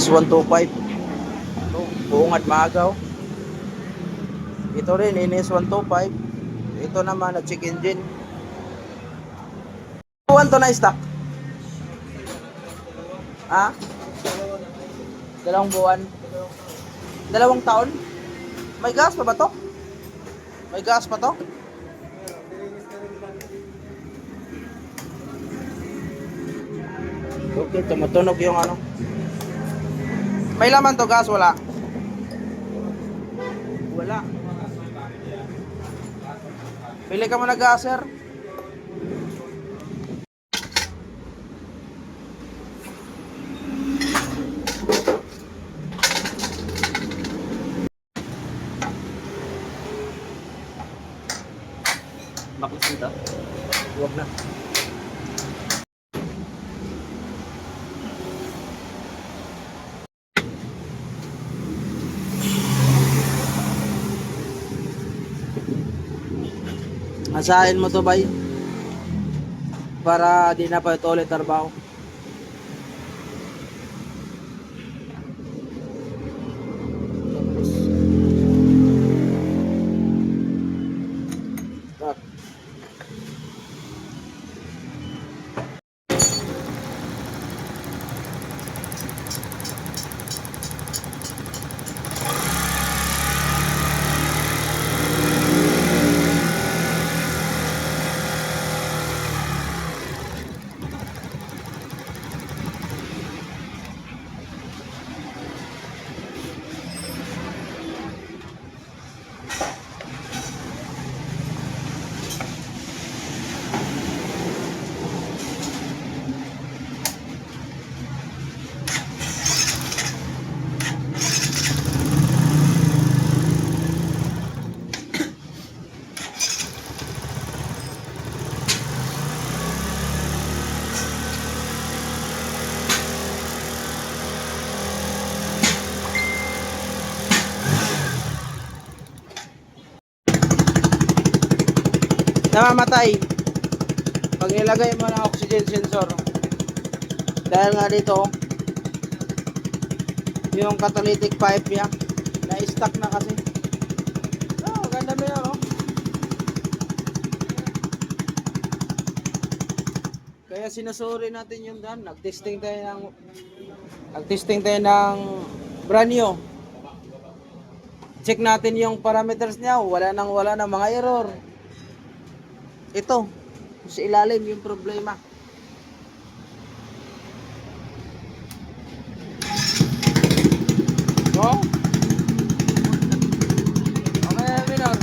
NS125. Ito, buong at maagaw. Ito rin, NS125. Ito naman na check engine. Buwan to na stock. Ha? 2 buwan. 2 taon? May gas pa ba to? May gas pa to? Okay, tumutunog yung ano. May laman to gas, wala? Wala. Pili ka mo na gas, sir. Bakit sila? Huwag na. Asahin mo to, bay. Para di na pa ito ulit trabaho. Start. Namamatay pag nilagay mo ng oxygen sensor, dahil nga dito yung catalytic pipe niya na stuck na kasi. Ganda mo yan, oh. Kaya sinusuri natin yung dan. Nagtesting tayo ng brand new. Check natin yung parameters niya, wala nang mga error. Ito, sa ilalim yung problema. Oh? Okay, minor.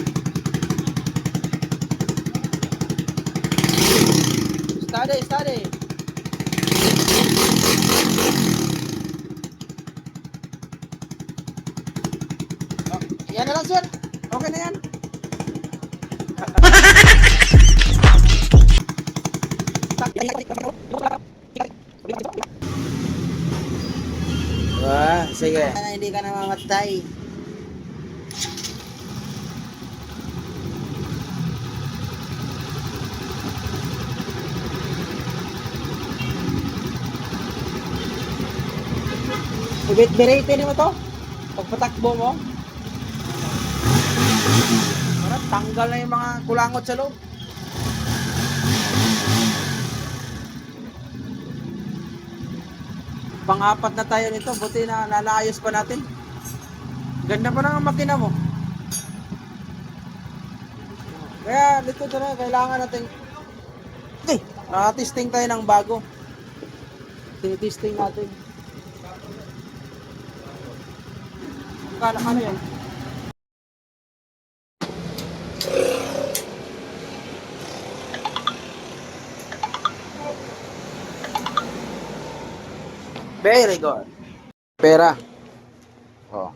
Steady. Oh, yan na lang, sir. Okay na yan. Sige. Hindi ka namamatay. Ibit-biratin mo to. Pagpatakbo mo. Para tanggal na yung mga kulangot sa loob. Pang-apat na tayo nito, buti na nalaayos pa natin. Ganda pa ng makina mo. Kaya dito na kailangan natin nakatesting tayo ng bago. Tinitesting natin. Ano yan? Very good. Pera. Oh.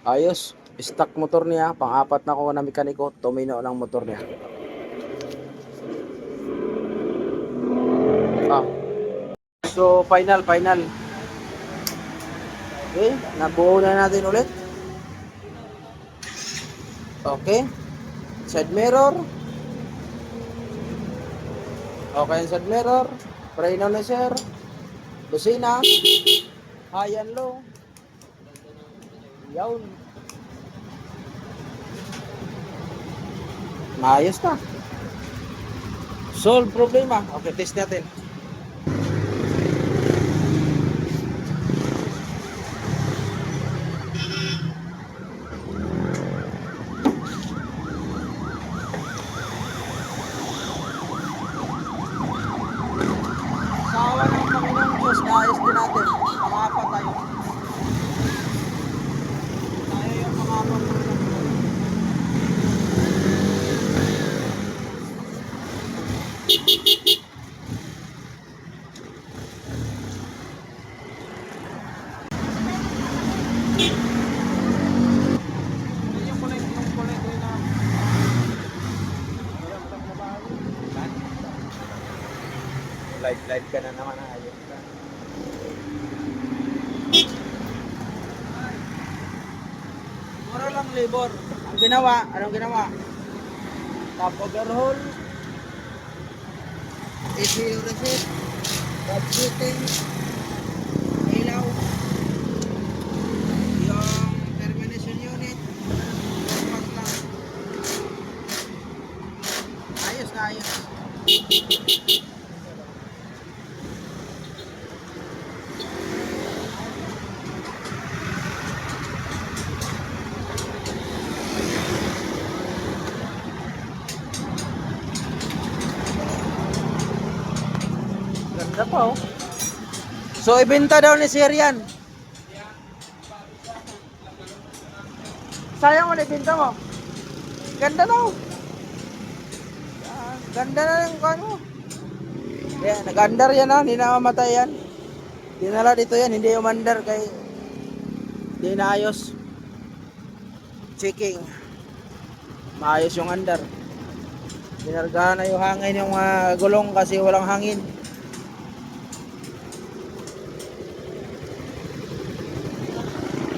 Ayos. Stock motor niya. Pang-apat na ko na mekaniko. Tumino ng motor niya. So, final. Okay. Nabuo na natin ulit. Okay. Side mirror. Okay, side mirror. Preno na, sir. Busina. high and low. Yawn. Maayos na. Solve problema. Okay, test natin. Sa awa ng Panginoong Diyos, naayos din natin. Pangapat tayo. Tayo yung pangapat. Yung kulay green na. Live ka na naman. Ayos ka. Mura lang labor. Ang ginawa, anong ginawa? Top overhaul, ECU reset, rod shooting, ilaw, yung termination unit, compact lang. Ayos na ayos. Ganda pa oh. So ibenta daw ni Sir yan. Sayang mo na ibenta mo. Ganda na oh. Ganda na yung kano. Yeah, nag-under yan ha, hindi na mamatay yan. Dinala dito yan, hindi umandar kay hindi naayos. Checking. Maayos yung under. Dinargahan na yung hangin yung gulong kasi walang hangin.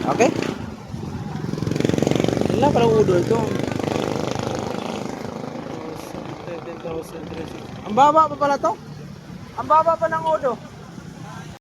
Okay? Yun lang palang udo ito. 10,000. Ang baba pa pala to? Ang baba pa ng udo.